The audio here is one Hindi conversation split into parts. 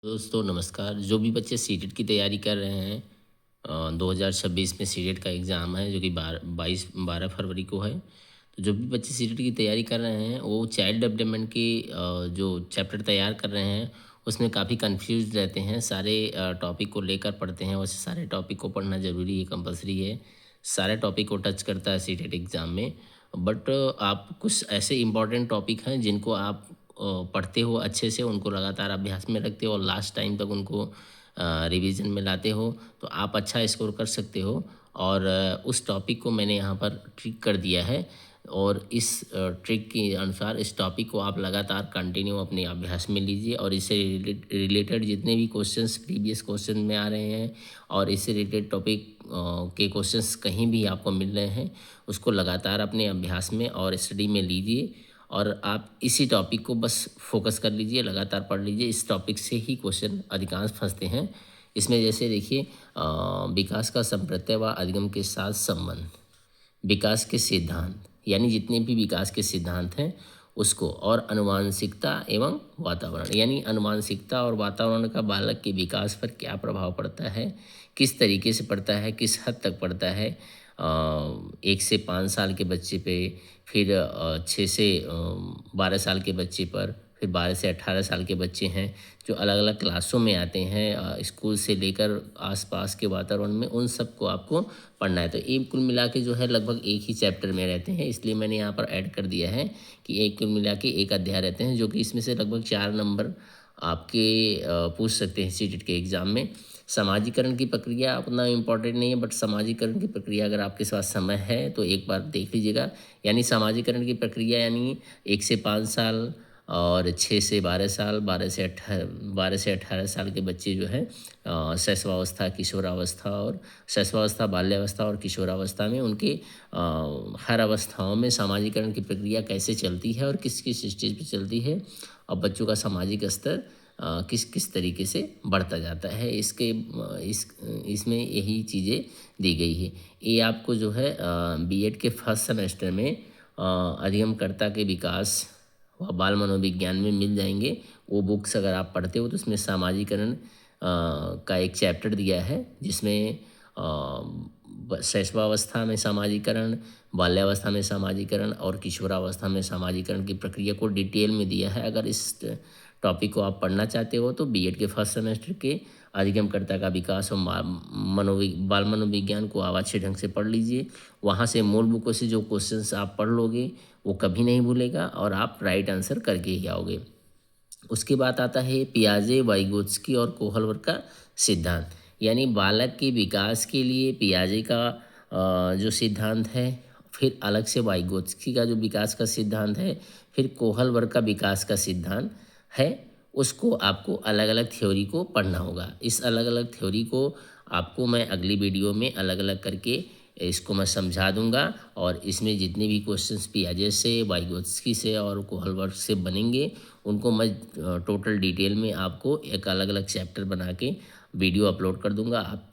दोस्तों नमस्कार। जो भी बच्चे सीटेट की तैयारी कर रहे हैं 2026 में सीटेट का एग्ज़ाम है जो कि 12 फरवरी को है। तो जो भी बच्चे सीटेट की तैयारी कर रहे हैं वो चाइल्ड डेवलपमेंट की जो चैप्टर तैयार कर रहे हैं उसमें काफ़ी कंफ्यूज रहते हैं। सारे टॉपिक को लेकर पढ़ते हैं। वैसे सारे टॉपिक को पढ़ना ज़रूरी है, कंपलसरी है। सारे टॉपिक को टच करता है सीटेट एग्ज़ाम में। बट आप कुछ ऐसे इम्पॉर्टेंट टॉपिक हैं जिनको आप पढ़ते हो अच्छे से, उनको लगातार अभ्यास में रखते हो और लास्ट टाइम तक उनको रिवीजन में लाते हो तो आप अच्छा स्कोर कर सकते हो। और उस टॉपिक को मैंने यहाँ पर ट्रिक कर दिया है और इस ट्रिक के अनुसार इस टॉपिक को आप लगातार कंटिन्यू अपने अभ्यास में लीजिए और इससे रिलेटेड जितने भी क्वेश्चंस प्रीवियस क्वेश्चन में आ रहे हैं और इससे रिलेटेड टॉपिक के क्वेश्चंस कहीं भी आपको मिल रहे हैं उसको लगातार अपने अभ्यास में और स्टडी में लीजिए और आप इसी टॉपिक को बस फोकस कर लीजिए, लगातार पढ़ लीजिए। इस टॉपिक से ही क्वेश्चन अधिकांश फंसते हैं। इसमें जैसे देखिए विकास का संप्रत्यय व अधिगम के साथ संबंध, विकास के सिद्धांत यानी जितने भी विकास के सिद्धांत हैं उसको, और अनुवांशिकता एवं वातावरण यानी अनुवांशिकता और वातावरण का बालक के विकास पर क्या प्रभाव पड़ता है, किस तरीके से पड़ता है, किस हद तक पड़ता है। 1 से 5 साल के बच्चे पे, फिर 6 से 12 साल के बच्चे पर, फिर 12 से 18 साल के बच्चे हैं जो अलग अलग क्लासों में आते हैं, स्कूल से लेकर आसपास के वातावरण में, उन सबको आपको पढ़ना है। तो एक कुल मिला के जो है लगभग एक ही चैप्टर में रहते हैं, इसलिए मैंने यहाँ पर ऐड कर दिया है कि एक कुल मिला के एक अध्याय रहते हैं जो कि इसमें से लगभग 4 नंबर आपके पूछ सकते हैं सीटेट के एग्ज़ाम में। समाजीकरण की प्रक्रिया उतना इम्पोर्टेंट नहीं है, बट समाजीकरण की प्रक्रिया अगर आपके पास समय है तो एक बार देख लीजिएगा। यानी समाजीकरण की प्रक्रिया यानी 1 से 5 साल और 6 से 12 साल, 12 से 18 साल के बच्चे जो है शैशवावस्था, किशोरावस्था और शैशवावस्था, बाल्यावस्था और किशोरावस्था में उनके हर अवस्थाओं में समाजीकरण की प्रक्रिया कैसे चलती है और किस किस स्टेज पे चलती है और बच्चों का सामाजिक स्तर किस किस तरीके से बढ़ता जाता है, इसमें यही चीज़ें दी गई है। ये आपको जो है बीएड के फर्स्ट सेमेस्टर में अधिगमकर्ता के विकास व बाल मनोविज्ञान में मिल जाएंगे। वो बुक्स अगर आप पढ़ते हो तो उसमें सामाजिकरण का एक चैप्टर दिया है जिसमें शैशवावस्था में सामाजिकरण, बाल्यावस्था में सामाजिकरण और किशोरावस्था में सामाजिकरण की प्रक्रिया को डिटेल में दिया है। अगर इस टॉपिक को आप पढ़ना चाहते हो तो बीएड के फर्स्ट सेमेस्टर के अधिगमकर्ता का विकास और बाल मनोविज्ञान को आप अच्छे ढंग से पढ़ लीजिए। वहाँ से मूल बुकों से जो क्वेश्चंस आप पढ़ लोगे वो कभी नहीं भूलेगा और आप राइट आंसर करके ही आओगे। उसके बाद आता है पियाजे, वाइगोत्स्की और कोहलवर्ग का सिद्धांत। यानी बालक के विकास के लिए पियाजे का जो सिद्धांत है, फिर अलग से वाइगोत्स्की का जो विकास का सिद्धांत है, फिर कोहलवर्ग का विकास का सिद्धांत है। उसको आपको अलग अलग थ्योरी को पढ़ना होगा। इस अलग अलग थ्योरी को आपको मैं अगली वीडियो में अलग अलग करके इसको मैं समझा दूंगा और इसमें जितने भी क्वेश्चंस पियाजे से, वाइगोत्स्की से और कोहलवर्ग से बनेंगे उनको मैं टोटल डिटेल में आपको एक अलग अलग चैप्टर बना के वीडियो अपलोड कर दूंगा। आप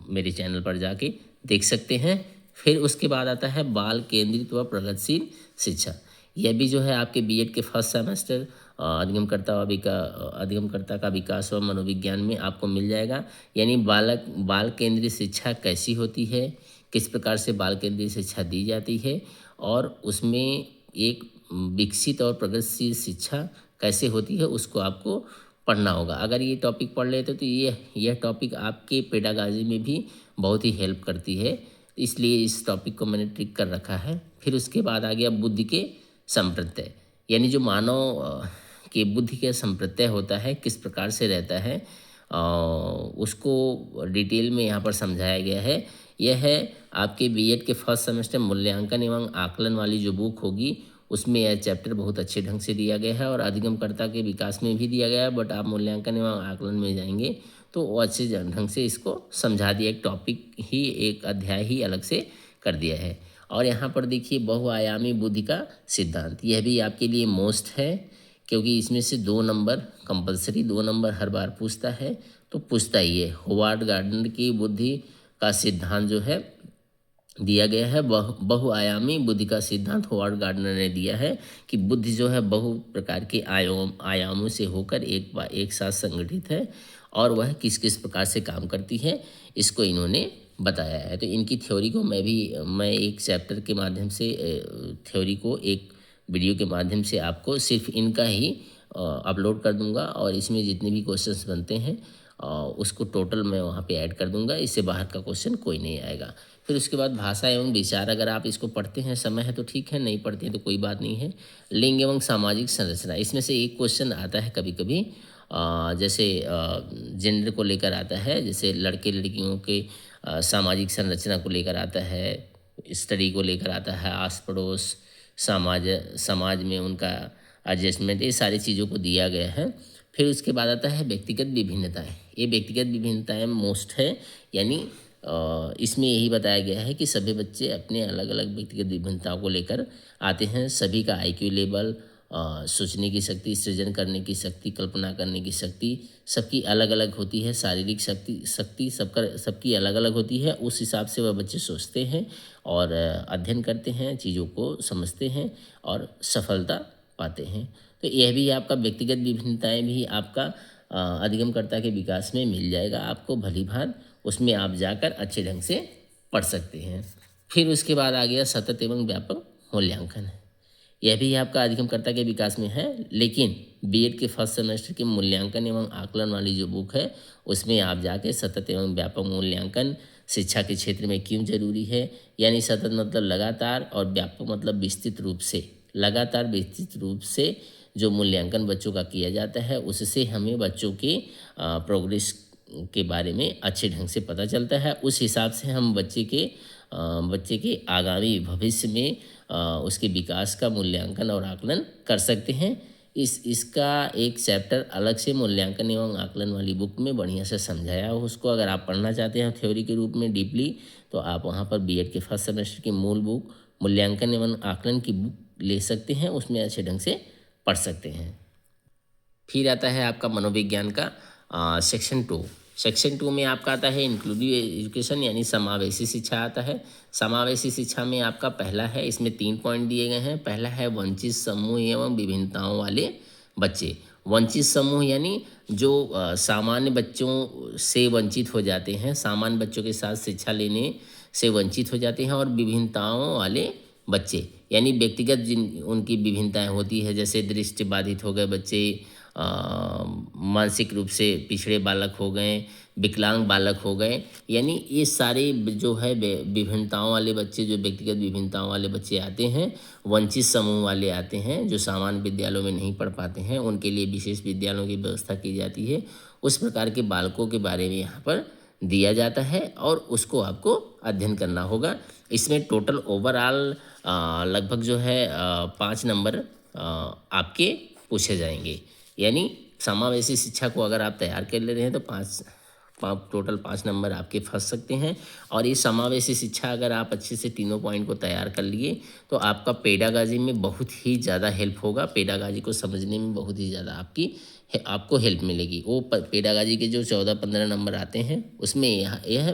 मेरे चैनल पर जाके देख सकते हैं। फिर उसके बाद आता है बाल केंद्रित व प्रगतिशील शिक्षा। यह भी जो है आपके बीएड के फर्स्ट सेमेस्टर अधिगमकर्ता का विकास व मनोविज्ञान में आपको मिल जाएगा। यानी बाल केंद्रित शिक्षा कैसी होती है, किस प्रकार से बाल केंद्रित शिक्षा दी जाती है और उसमें एक विकसित और प्रगतिशील शिक्षा कैसे होती है उसको आपको पढ़ना होगा। अगर ये टॉपिक पढ़ लेते तो यह टॉपिक आपके पेडागॉजी में भी बहुत ही हेल्प करती है, इसलिए इस टॉपिक को मैंने ट्रिक कर रखा है। फिर उसके बाद आ गया बुद्धि के संप्रत्यय। यानी जो मानव के बुद्धि के संप्रत्यय होता है किस प्रकार से रहता है उसको डिटेल में यहाँ पर समझाया गया है। यह है आपके बीएड के फर्स्ट सेमेस्टर मूल्यांकन एवं आकलन वाली जो बुक होगी उसमें यह चैप्टर बहुत अच्छे ढंग से दिया गया है और अधिगमकर्ता के विकास में भी दिया गया है। बट आप मूल्यांकन एवं आकलन में जाएंगे तो वो अच्छे ढंग से इसको समझा दिया, एक टॉपिक ही, एक अध्याय ही अलग से कर दिया है। और यहाँ पर देखिए बहुआयामी बुद्धि का सिद्धांत, यह भी आपके लिए मोस्ट है क्योंकि इसमें से 2 नंबर कंपलसरी, 2 नंबर हर बार पूछता है तो पूछता ही है। होवार्ड गार्डनर की बुद्धि का सिद्धांत जो है दिया गया है। बहुआयामी बुद्धि का सिद्धांत होवार्ड गार्डनर ने दिया है कि बुद्धि जो है बहु प्रकार के आयामों से होकर एक साथ संगठित है और वह किस किस प्रकार से काम करती है, इसको इन्होंने बताया है। तो इनकी थ्योरी को मैं एक चैप्टर के माध्यम से थ्योरी को एक वीडियो के माध्यम से आपको सिर्फ इनका ही अपलोड कर दूंगा और इसमें जितने भी क्वेश्चंस बनते हैं उसको टोटल मैं वहाँ पे ऐड कर दूंगा। इससे बाहर का क्वेश्चन कोई नहीं आएगा। फिर उसके बाद भाषा एवं विचार, अगर आप इसको पढ़ते हैं, समय है तो ठीक है, नहीं पढ़ते हैं तो कोई बात नहीं है। लिंग एवं सामाजिक संरचना, इसमें से एक क्वेश्चन आता है कभी कभी, जैसे जेंडर को लेकर आता है, जैसे लड़के लड़कियों के सामाजिक संरचना को लेकर आता है, स्टडी को लेकर आता है, आस पड़ोस, समाज में उनका एडजस्टमेंट, ये सारी चीज़ों को दिया गया है। फिर उसके बाद आता है व्यक्तिगत विभिन्नताएं। ये व्यक्तिगत विभिन्नताएं मोस्ट है, यानी इसमें यही बताया गया है कि सभी बच्चे अपने अलग अलग व्यक्तिगत विभिन्नताओं को लेकर आते हैं। सभी का आईक्यू लेवल, सोचने की शक्ति, सृजन करने की शक्ति, कल्पना करने की शक्ति सबकी अलग अलग होती है। शारीरिक शक्ति सबकी अलग अलग होती है। उस हिसाब से वह बच्चे सोचते हैं और अध्ययन करते हैं, चीज़ों को समझते हैं और सफलता पाते हैं। तो यह भी आपका व्यक्तिगत विभिन्नताएं भी आपका अधिगमकर्ता के विकास में मिल जाएगा आपको भली भांति, उसमें आप जाकर अच्छे ढंग से पढ़ सकते हैं। फिर उसके बाद आ गया सतत एवं व्यापक मूल्यांकन। यह भी आपका अधिगमकर्ता के विकास में है, लेकिन बीएड के फर्स्ट सेमेस्टर के मूल्यांकन एवं आकलन वाली जो बुक है उसमें आप जाके सतत एवं व्यापक मूल्यांकन शिक्षा के क्षेत्र में क्यों जरूरी है, यानी सतत मतलब लगातार और व्यापक मतलब विस्तृत रूप से, लगातार विस्तृत रूप से जो मूल्यांकन बच्चों का किया जाता है उससे हमें बच्चों के प्रोग्रेस के बारे में अच्छे ढंग से पता चलता है। उस हिसाब से हम बच्चे के आगामी भविष्य में उसके विकास का मूल्यांकन और आकलन कर सकते हैं। इसका एक चैप्टर अलग से मूल्यांकन एवं आकलन वाली बुक में बढ़िया से समझाया हो। उसको अगर आप पढ़ना चाहते हैं थ्योरी के रूप में डीपली, तो आप वहाँ पर बीएड के फर्स्ट सेमेस्टर की मूल बुक मूल्यांकन एवं आकलन की बुक ले सकते हैं, उसमें अच्छे ढंग से पढ़ सकते हैं। फिर आता है आपका मनोविज्ञान का सेक्शन 2। सेक्शन 2 में आपका आता है इंक्लूसिव एजुकेशन, यानी समावेशी शिक्षा आता है। समावेशी शिक्षा में आपका पहला है, इसमें 3 पॉइंट दिए गए हैं। पहला है वंचित समूह एवं विभिन्नताओं वाले बच्चे। वंचित समूह यानी जो सामान्य बच्चों से वंचित हो जाते हैं, सामान्य बच्चों के साथ शिक्षा लेने से वंचित हो जाते हैं, और विभिन्नताओं वाले बच्चे यानी व्यक्तिगत जिन उनकी विभिन्नताएं होती है, जैसे दृष्टि बाधित हो गए बच्चे, मानसिक रूप से पिछड़े बालक हो गए, विकलांग बालक हो गए, यानी ये सारे जो है विभिन्नताओं वाले बच्चे, जो व्यक्तिगत विभिन्नताओं वाले बच्चे आते हैं, वंचित समूह वाले आते हैं, जो सामान्य विद्यालयों में नहीं पढ़ पाते हैं, उनके लिए विशेष विद्यालयों की व्यवस्था की जाती है। उस प्रकार के बालकों के बारे में यहाँ पर दिया जाता है और उसको आपको अध्ययन करना होगा। इसमें टोटल ओवरऑल लगभग जो है 5 नंबर आपके पूछे जाएंगे, यानी समावेशी शिक्षा को अगर आप तैयार कर ले रहे हैं तो टोटल 5 नंबर आपके फंस सकते हैं। और ये समावेशी शिक्षा अगर आप अच्छे से तीनों पॉइंट को तैयार कर लिए तो आपका पेडागाजी में बहुत ही ज़्यादा हेल्प होगा। पेडागाजी को समझने में बहुत ही ज़्यादा आपको हेल्प मिलेगी। वो पेडागाजी के जो 14-15 नंबर आते हैं उसमें यह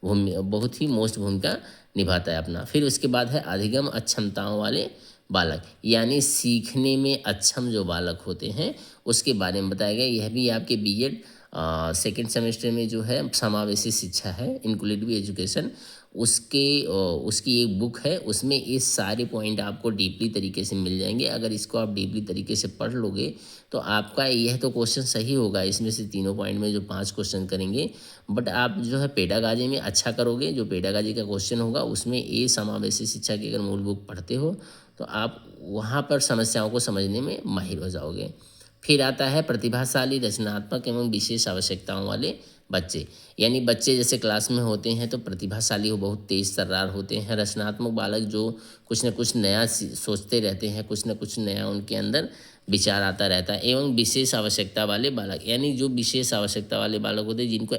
बहुत ही मोस्ट भूमिका निभाता है अपना। फिर उसके बाद है अधिगम अक्षमताओं वाले बालक, यानी सीखने में अक्षम जो बालक होते हैं उसके बारे में बताया गया। यह भी आपके बीएड सेकेंड सेमेस्टर में जो है समावेशी शिक्षा है, इंक्लूसिव एजुकेशन, उसकी एक बुक है, उसमें ये सारे पॉइंट आपको डीपली तरीके से मिल जाएंगे। अगर इसको आप डीपली तरीके से पढ़ लोगे तो आपका यह तो क्वेश्चन सही होगा, इसमें से तीनों पॉइंट में जो 5 क्वेश्चन करेंगे, बट आप जो है पेडागाजी में अच्छा करोगे। जो पेडागाजी का क्वेश्चन होगा उसमें ये समावेशी शिक्षा की अगर मूल बुक पढ़ते हो तो आप वहाँ पर समस्याओं को समझने में माहिर हो जाओगे। फिर आता है प्रतिभाशाली, रचनात्मक एवं विशेष आवश्यकताओं वाले बच्चे, यानी बच्चे जैसे क्लास में होते हैं तो प्रतिभाशाली हो, बहुत तेज तर्रार होते हैं। रचनात्मक बालक जो कुछ न कुछ नया सोचते रहते हैं, कुछ न कुछ नया उनके अंदर विचार आता रहता है। एवं विशेष आवश्यकता वाले बालक, यानी जो विशेष आवश्यकता वाले बालक होते हैं, जिनको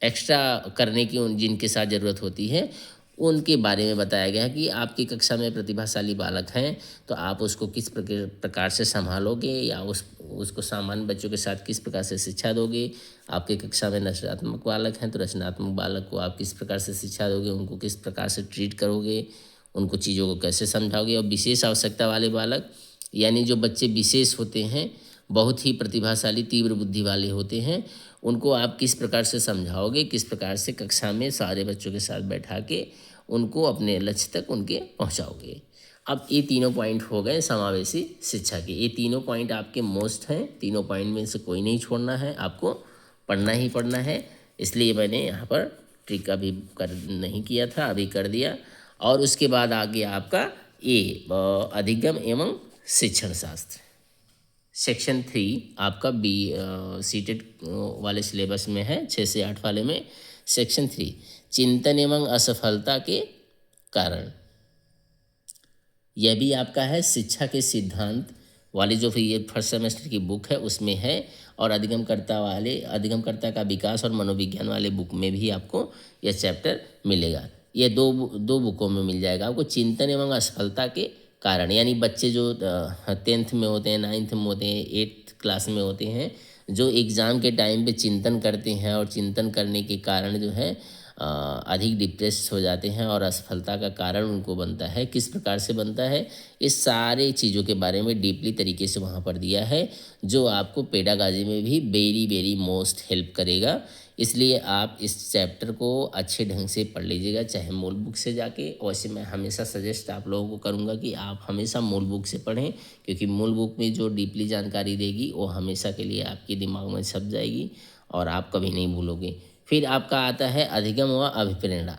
एक्स्ट्रा करने की जिनके साथ ज़रूरत होती है, उनके बारे में बताया गया है कि आपकी कक्षा में प्रतिभाशाली बालक हैं तो आप उसको किस प्रकार से संभालोगे या उसको सामान्य बच्चों के साथ किस प्रकार से शिक्षा दोगे। आपकी कक्षा में रचनात्मक बालक हैं तो रचनात्मक बालक को आप किस प्रकार से शिक्षा दोगे, उनको किस प्रकार से ट्रीट करोगे, उनको चीज़ों को कैसे समझाओगे। और विशेष आवश्यकता वाले बालक यानी जो बच्चे विशेष होते हैं, बहुत ही प्रतिभाशाली तीव्र बुद्धि वाले होते हैं, उनको आप किस प्रकार से समझाओगे, किस प्रकार से कक्षा में सारे बच्चों के साथ बैठा के उनको अपने लक्ष्य तक उनके पहुंचाओगे। अब ये तीनों पॉइंट हो गए समावेशी शिक्षा के। ये तीनों पॉइंट आपके मोस्ट हैं, तीनों पॉइंट में से कोई नहीं छोड़ना है, आपको पढ़ना ही पढ़ना है। इसलिए मैंने यहाँ पर ट्रिक अभी कर नहीं किया था, अभी कर दिया। और उसके बाद आ गया आपका अधिगम एवं शिक्षण शास्त्र सेक्शन 3 आपका सीटेट वाले सिलेबस में है, 6 से 8 वाले में। सेक्शन 3 चिंतन एवं असफलता के कारण, यह भी आपका है शिक्षा के सिद्धांत वाली जो ये फर्स्ट सेमेस्टर की बुक है उसमें है। और अधिगमकर्ता का विकास और मनोविज्ञान वाले बुक में भी आपको यह चैप्टर मिलेगा। ये दो बुकों में मिल जाएगा आपको। चिंतन एवं असफलता के कारण यानी बच्चे जो 10th में होते हैं, 9th में होते हैं, 8th क्लास में होते हैं, जो एग्ज़ाम के टाइम पे चिंतन करते हैं और चिंतन करने के कारण जो है अधिक डिप्रेस हो जाते हैं और असफलता का कारण उनको बनता है। किस प्रकार से बनता है, इस सारे चीज़ों के बारे में डीपली तरीके से वहाँ पर दिया है, जो आपको पेडागॉजी में भी वेरी वेरी मोस्ट हेल्प करेगा। इसलिए आप इस चैप्टर को अच्छे ढंग से पढ़ लीजिएगा, चाहे मूल बुक से जाके। वैसे मैं हमेशा सजेस्ट आप लोगों को करूँगा कि आप हमेशा मूल बुक से पढ़ें, क्योंकि मूल बुक में जो डीपली जानकारी देगी वो हमेशा के लिए आपके दिमाग में छप जाएगी और आप कभी नहीं भूलोगे। फिर आपका आता है अधिगम व अभिप्रेरणा,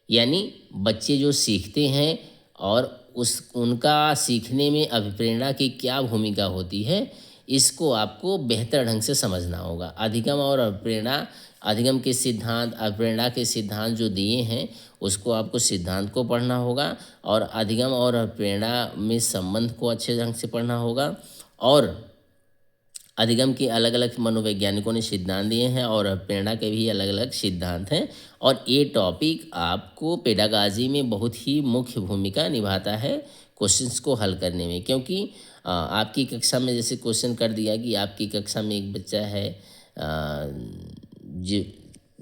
यानी बच्चे जो सीखते हैं और उनका सीखने में अभिप्रेरणा की क्या भूमिका होती है, इसको आपको बेहतर ढंग से समझना होगा। अधिगम और अभिप्रेरणा, अधिगम के सिद्धांत, अभिप्रेरणा के सिद्धांत जो दिए हैं उसको आपको सिद्धांत को पढ़ना होगा और अधिगम और अभिप्रेरणा में संबंध को अच्छे ढंग से पढ़ना होगा। और अधिगम के अलग अलग मनोवैज्ञानिकों ने सिद्धांत दिए हैं और प्रेरणा के भी अलग अलग सिद्धांत हैं। और ये टॉपिक आपको पेडागॉजी में बहुत ही मुख्य भूमिका निभाता है क्वेश्चंस को हल करने में, क्योंकि आपकी कक्षा में जैसे क्वेश्चन कर दिया कि आपकी कक्षा में एक बच्चा है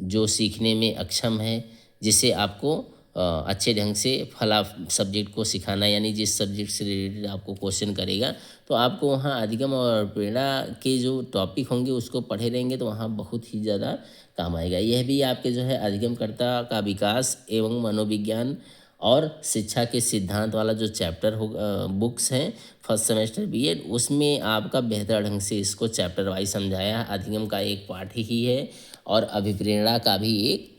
जो सीखने में अक्षम है, जिसे आपको अच्छे ढंग से फला सब्जेक्ट को सिखाना, यानी जिस सब्जेक्ट से रिलेटेड आपको क्वेश्चन करेगा तो आपको वहाँ अधिगम और प्रेरणा के जो टॉपिक होंगे उसको पढ़े रहेंगे तो वहाँ बहुत ही ज़्यादा काम आएगा। यह भी आपके जो है अधिगमकर्ता का विकास एवं मनोविज्ञान और शिक्षा के सिद्धांत वाला जो चैप्टर हो बुक्स हैं फर्स्ट सेमेस्टर बीएड, उसमें आपका बेहतर ढंग से इसको चैप्टर वाइज समझाया है। अधिगम का एक पार्ट ही है और अभिप्रेरणा का भी एक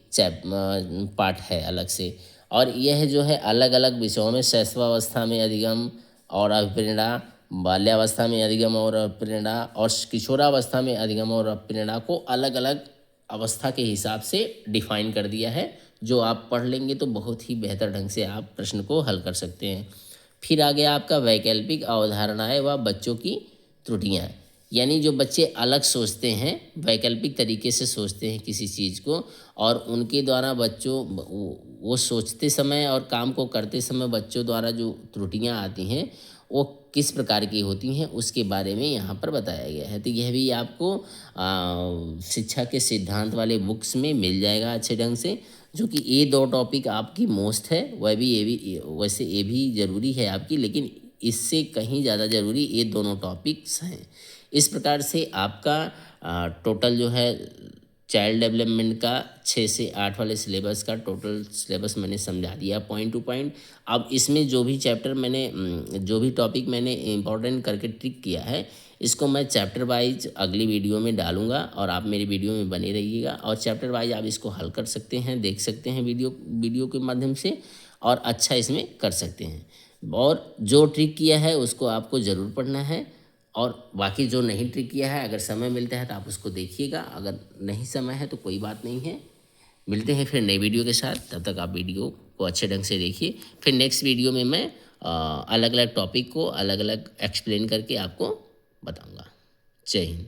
पार्ट है अलग से। और यह जो है अलग अलग विषयों में शैशवावस्था में अधिगम और अभिप्रेरणा, बाल्यावस्था में अधिगम और अभिप्रेरणा और किशोरावस्था में अधिगम और अभिप्रेरणा को अलग अलग अवस्था के हिसाब से डिफाइन कर दिया है, जो आप पढ़ लेंगे तो बहुत ही बेहतर ढंग से आप प्रश्न को हल कर सकते हैं। फिर आ गया आपका वैकल्पिक अवधारणाएं व बच्चों की त्रुटियां, यानी जो बच्चे अलग सोचते हैं, वैकल्पिक तरीके से सोचते हैं किसी चीज़ को, और उनके द्वारा बच्चों वो सोचते समय और काम को करते समय बच्चों द्वारा जो त्रुटियां आती हैं वो किस प्रकार की होती हैं उसके बारे में यहाँ पर बताया गया है। तो यह भी आपको शिक्षा के सिद्धांत वाले बुक्स में मिल जाएगा अच्छे ढंग से, जो कि ये दो टॉपिक आपकी मोस्ट है। वैसे ये भी ज़रूरी है आपकी, लेकिन इससे कहीं ज़्यादा ज़रूरी ये दोनों टॉपिक्स हैं। इस प्रकार से आपका टोटल जो है चाइल्ड डेवलपमेंट का 6 से 8 वाले सिलेबस का टोटल सिलेबस मैंने समझा दिया पॉइंट टू पॉइंट। अब इसमें जो भी चैप्टर मैंने जो भी टॉपिक मैंने इम्पोर्टेंट करके ट्रिक किया है, इसको मैं चैप्टर वाइज अगली वीडियो में डालूंगा और आप मेरी वीडियो में बने रहिएगा। और चैप्टर वाइज आप इसको हल कर सकते हैं, देख सकते हैं वीडियो के माध्यम से, और अच्छा इसमें कर सकते हैं। और जो ट्रिक किया है उसको आपको ज़रूर पढ़ना है, और बाकी जो नहीं ट्रिक किया है अगर समय मिलता है तो आप उसको देखिएगा, अगर नहीं समय है तो कोई बात नहीं है। मिलते हैं फिर नई वीडियो के साथ, तब तक आप वीडियो को अच्छे ढंग से देखिए। फिर नेक्स्ट वीडियो में मैं अलग अलग टॉपिक को अलग अलग एक्सप्लेन करके आपको बताऊंगा। जय हिंद।